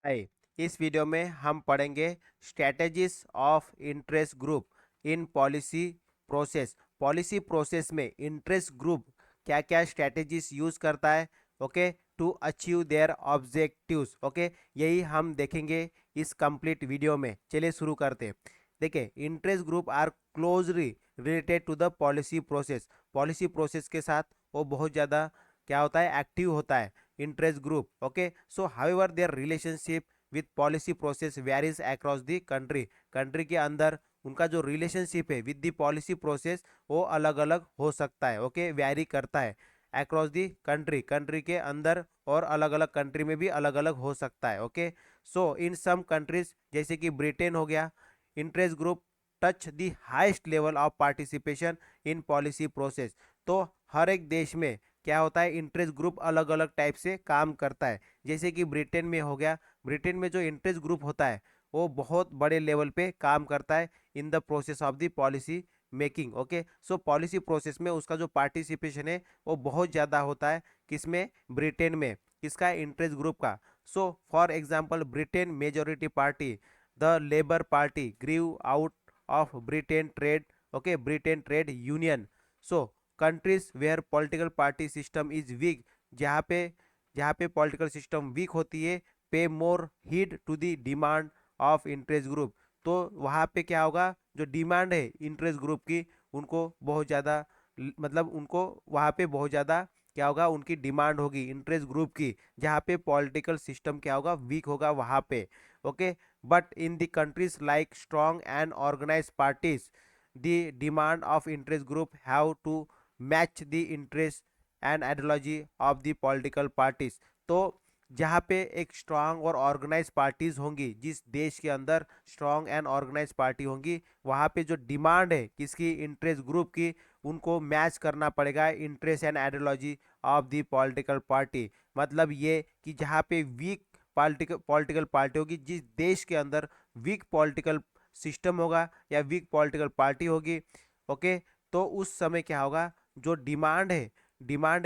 हाय। इस वीडियो में हम पढ़ेंगे strategies of interest group in policy process में इंटरेस्ट ग्रुप क्या क्या स्ट्रैटेजीज यूज करता है, okay, to achieve their objectives. Okay, यही हम देखेंगे इस कंप्लीट वीडियो में। चलिए शुरू करते हैं। देखिए, interest group are closely related to the policy process के साथ वो बहुत ज़्यादा क्या होता है, एक्टिव होता है interest group. Okay, so however their relationship with policy process varies across the country के अंदर उनका जो रिलेशनशिप है विद द पॉलिसी प्रोसेस वो अलग अलग हो सकता है। ओके, वेरी करता है अक्रॉस द कंट्री के अंदर, और अलग अलग कंट्री में भी अलग अलग हो सकता है। ओके, सो इन सम कंट्रीज जैसे कि ब्रिटेन हो गया, interest group touch the highest level of participation in policy process. तो हर एक देश में क्या होता है, इंटरेस्ट ग्रुप अलग अलग टाइप से काम करता है। जैसे कि ब्रिटेन में हो गया, ब्रिटेन में जो इंटरेस्ट ग्रुप होता है वो बहुत बड़े लेवल पे काम करता है in the process of the policy making. Okay, so policy process में उसका जो पार्टिसिपेशन है वो बहुत ज़्यादा होता है। किसमें? ब्रिटेन में। किसका? इंटरेस्ट ग्रुप का। So for example, Britain majority party the Labour party grew out of Britain trade, okay, Britain trade union. So countries where political party system is weak, जहाँ पे पॉलिटिकल सिस्टम वीक होती है, pay more heed to the demand of interest group. तो वहाँ पे क्या होगा, जो डिमांड है इंटरेस्ट ग्रुप की, उनको बहुत ज़्यादा मतलब उनको वहाँ पे बहुत ज़्यादा क्या होगा, उनकी डिमांड होगी इंटरेस्ट ग्रुप की, जहाँ पे पॉलिटिकल सिस्टम क्या होगा, वीक होगा वहाँ पे। Okay, but in the countries like strong and organize parties the demand of interest group have to match the interest and ideology of the political parties। तो जहाँ पे एक स्ट्रांग और ऑर्गेनाइज पार्टीज होंगी, जिस देश के अंदर स्ट्रांग एंड ऑर्गेनाइज पार्टी होंगी, वहाँ पे जो डिमांड है किसकी? इंटरेस्ट ग्रुप की, उनको मैच करना पड़ेगा interest and ideology of the political party. मतलब ये कि जहाँ पे वीक पॉलिटिकल पार्टी होगी, जिस देश के अंदर वीक पॉलिटिकल सिस्टम होगा या वीक पॉलिटिकल पार्टी होगी, ओके, तो उस समय क्या होगा, जो डिमांड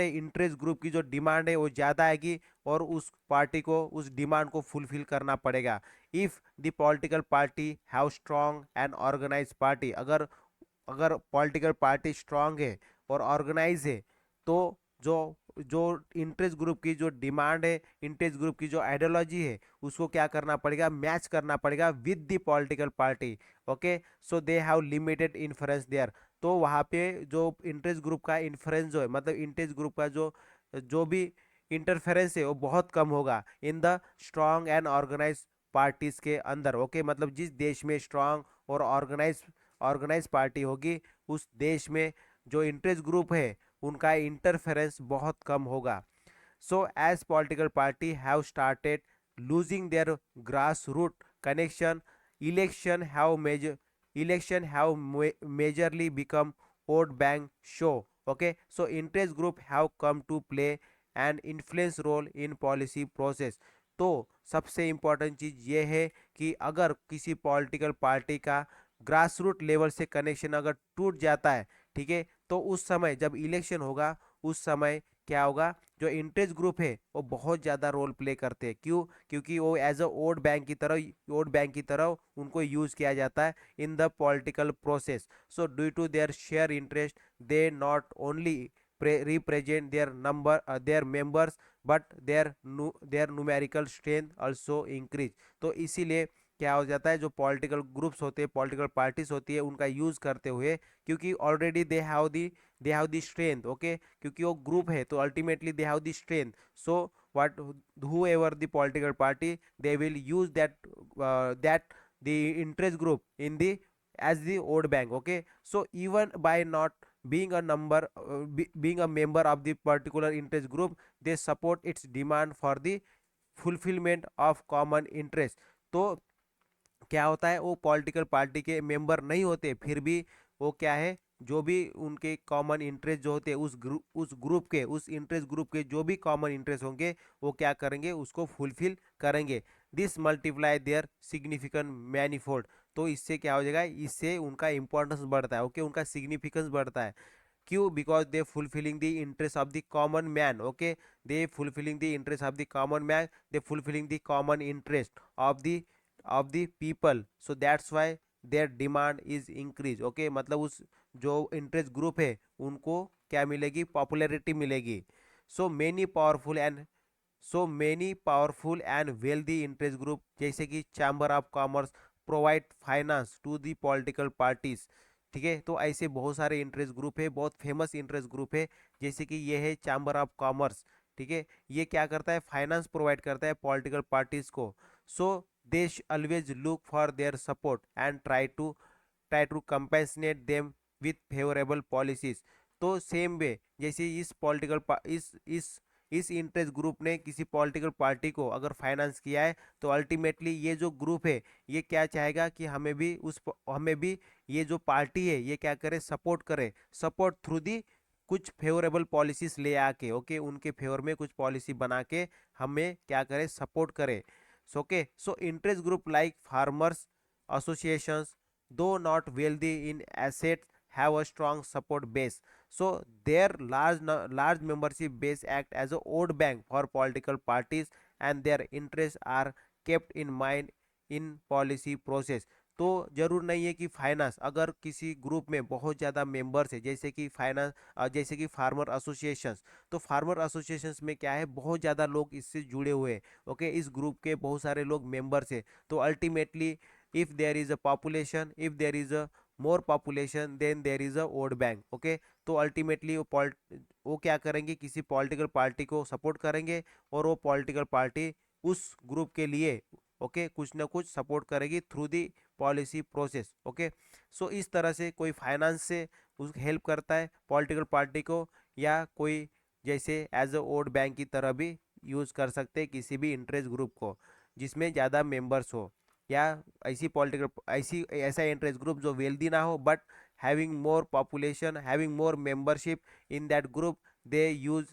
है इंटरेस्ट ग्रुप की, जो डिमांड है वो ज़्यादा आएगी, और उस पार्टी को उस डिमांड को फुलफिल करना पड़ेगा। If the political party have strong and organize party, अगर अगर पॉलिटिकल पार्टी स्ट्रांग है और ऑर्गेनाइज है, तो जो जो इंटरेस्ट ग्रुप की जो डिमांड है, इंटरेस्ट ग्रुप की जो आइडियोलॉजी है, उसको क्या करना पड़ेगा, मैच करना पड़ेगा with the political party. Okay, so they have limited influence there. तो वहाँ पे जो इंटरेस्ट ग्रुप का इन्फ्लुएंस जो है, मतलब इंटरेस्ट ग्रुप का जो जो भी इंटरफेरेंस है वो बहुत कम होगा in the strong and organize parties के अंदर। ओके, मतलब जिस देश में स्ट्रांग और ऑर्गेनाइज पार्टी होगी, उस देश में जो इंटरेस्ट ग्रुप है उनका इंटरफेरेंस बहुत कम होगा। So as political party have started losing their grass root connection, election have major election have majorly become vote bank show. Okay, so interest group have come to play an influence role in policy process. तो सबसे important चीज़ ये है कि अगर किसी political party का grass root level से कनेक्शन अगर टूट जाता है, ठीक है, तो उस समय जब इलेक्शन होगा, उस समय क्या होगा, जो इंटरेस्ट ग्रुप है वो बहुत ज़्यादा रोल प्ले करते हैं। क्यों? क्योंकि वो एज अ वोट बैंक की तरह उनको यूज़ किया जाता है in the political process. So due to their share interest, they not only represent their members, but their numerical strength also increase। तो इसीलिए क्या हो जाता है, जो पॉलिटिकल ग्रुप्स होते हैं, पॉलिटिकल पार्टीज होती है, उनका यूज करते हुए, क्योंकि already they have the strength. Okay, क्योंकि वो ग्रुप है तो ultimately they have the strength. So what whoever the political party, they will use that the interest group in the as the vote bank। Okay, so even by not being a member of the particular interest group, they support its demand for the fulfillment of common interest। तो क्या होता है, वो political party के member नहीं होते, फिर भी वो क्या है, जो भी उनके कॉमन इंटरेस्ट जो होते हैं, उस इंटरेस्ट ग्रुप के जो भी कॉमन इंटरेस्ट होंगे, वो क्या करेंगे, उसको फुलफिल करेंगे। This multiply their significant manifold. तो इससे क्या हो जाएगा, इससे उनका इंपॉर्टेंस बढ़ता है। ओके, उनका सिग्निफिकेंस बढ़ता है। क्यों? Because they fulfilling the interest of the common man, okay, they fulfilling the interest of the common man, they fulfilling the common interest of the people, so that's why their demand is increase, okay, मतलब उस जो interest group है उनको क्या मिलेगी? Popularity मिलेगी। So many powerful and so many powerful and wealthy interest group जैसे कि chamber of commerce provide finance to the political parties, ठीक है। तो ऐसे बहुत सारे इंटरेस्ट ग्रुप है, बहुत फेमस इंटरेस्ट ग्रुप है, जैसे कि ये है चैम्बर ऑफ कॉमर्स, ठीक है। ये क्या करता है? फाइनेंस प्रोवाइड करता है पॉलिटिकल पार्टीज को। So they always look for their support and try to compensate them with favourable policies. तो सेम वे जैसे इस इंटरेस्ट ग्रुप ने किसी पॉलिटिकल पार्टी को अगर फाइनेंस किया है, तो अल्टीमेटली ये जो ग्रुप है ये क्या चाहेगा कि हमें भी ये जो पार्टी है ये क्या करे? सपोर्ट करे, सपोर्ट थ्रू दी कुछ फेवरेबल पॉलिसीज ले आके, ओके, उनके फेवर में कुछ पॉलिसी बना के हमें क्या करे? सपोर्ट करे। Okay, so interest group like farmers associations, though not wealthy in assets, have a strong support base. So their large membership base act as a vote bank for political parties, and their interests are kept in mind in policy process. तो जरूर नहीं है कि finance अगर किसी group में बहुत ज़्यादा मेंबर्स है, जैसे कि फार्मर एसोसिएशंस, तो फार्मर एसोसिएशंस में क्या है? बहुत ज़्यादा लोग इससे जुड़े हुए हैं, ओके, इस ग्रुप के बहुत सारे लोग मेंबर्स है। तो ultimately if there is a more population, then there is a vote bank, okay। तो अल्टीमेटली वो क्या करेंगे? किसी पॉलिटिकल पार्टी को सपोर्ट करेंगे, और वो पॉलिटिकल पार्टी उस ग्रुप के लिए, ओके, कुछ ना कुछ सपोर्ट करेगी through the policy process, okay. So इस तरह से कोई फाइनेंस से उस हेल्प करता है पॉलिटिकल पार्टी को, या कोई जैसे एज अ वोट बैंक की तरह भी यूज़ कर सकते हैं किसी भी इंटरेस्ट ग्रुप को जिसमें ज़्यादा मेंबर्स हो, या ऐसा इंटरेस्ट ग्रुप जो वेल्दी ना हो but having more population, having more membership in that group, they use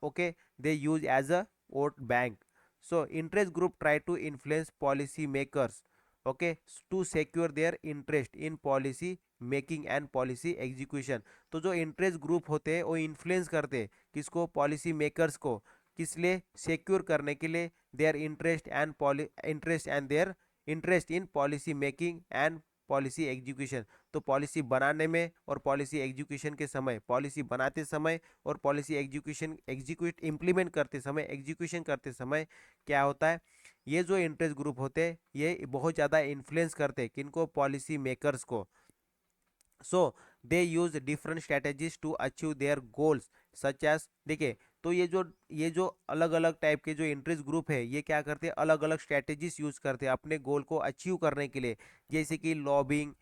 okay, they use as a vote bank. So interest group try to influence policy makers, okay, to secure their interest in policy making and policy execution. तो जो interest group होते हैं वो influence करते हैं किसको? Policy makers को। किस लिए? सिक्योर करने के लिए there interest in policy making and policy execution. तो पॉलिसी बनाने में और पॉलिसी एग्जीक्यूशन के समय, पॉलिसी बनाते समय और पॉलिसी एग्जीक्यूशन करते समय क्या होता है? ये जो इंटरेस्ट ग्रुप होते हैं ये बहुत ज़्यादा इन्फ्लुएंस करते हैं किनको? पॉलिसी मेकर्स को। So they use different strategies to achieve their goals such as, देखिए, तो ये जो अलग अलग टाइप के जो इंटरेस्ट ग्रुप है ये क्या करते हैं? अलग अलग स्ट्रेटेजीज यूज करते हैं अपने गोल को अचीव करने के लिए, जैसे कि लॉबिंग,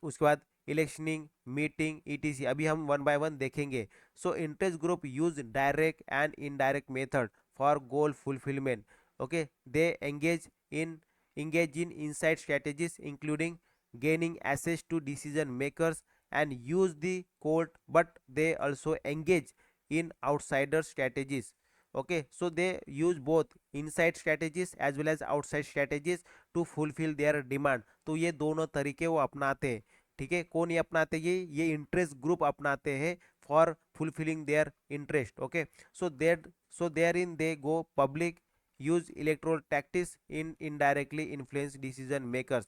उसके बाद इलेक्शनिंग, मीटिंग, ईटीसी। अभी हम वन बाय वन देखेंगे। सो interest group use direct and indirect method for goal fulfilment, okay. They engage in inside strategies including gaining access to decision makers and use the court, but they also engage in outsider strategies, okay। So they use both inside strategies as well as outside strategies to fulfill their demand। तो ये दोनों तरीके वो अपनाते हैं, ठीक है। कौन ये अपनाते हैं? ये इंटरेस्ट ग्रुप अपनाते हैं for fulfilling their interest, okay. So there in they go public, use electoral tactics in indirectly influence decision makers।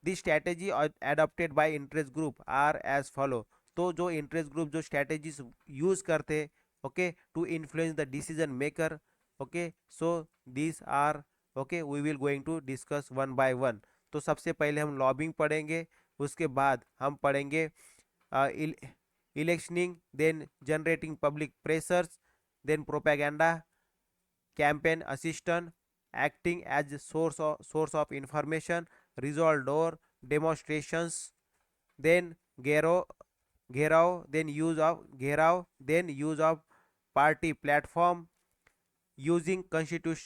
the strategy adopted by interest group are as follow। तो जो इंटरेस्ट ग्रुप जो strategies use करते, okay, to influence the decision maker, okay, so this are, okay, we will going to discuss one by one. तो सबसे पहले हम lobbying पढ़ेंगे, उसके बाद हम पढ़ेंगे electioneering, then generating public pressures, then propaganda, campaign assistant, acting as a source of information, resolve door, demonstrations, then gero then use of party platform, using constituent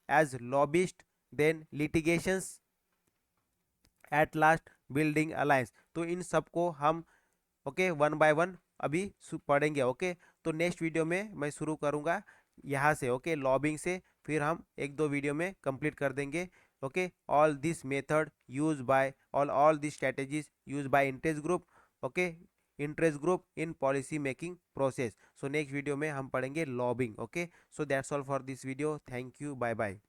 as lobbyist, then litigations, at last building alliance. तो इन सबको हम, okay, one by one अभी पढ़ेंगे, okay. तो next video में मैं शुरू करूँगा यहाँ से, ओके, लॉबिंग से, फिर हम एक दो वीडियो में कंप्लीट कर देंगे, okay. All this method use by all this strategies use by interest group okay, interest group in policy making process. So next video में हम पढ़ेंगे lobbying. Okay, so that's all for this video, thank you, bye bye.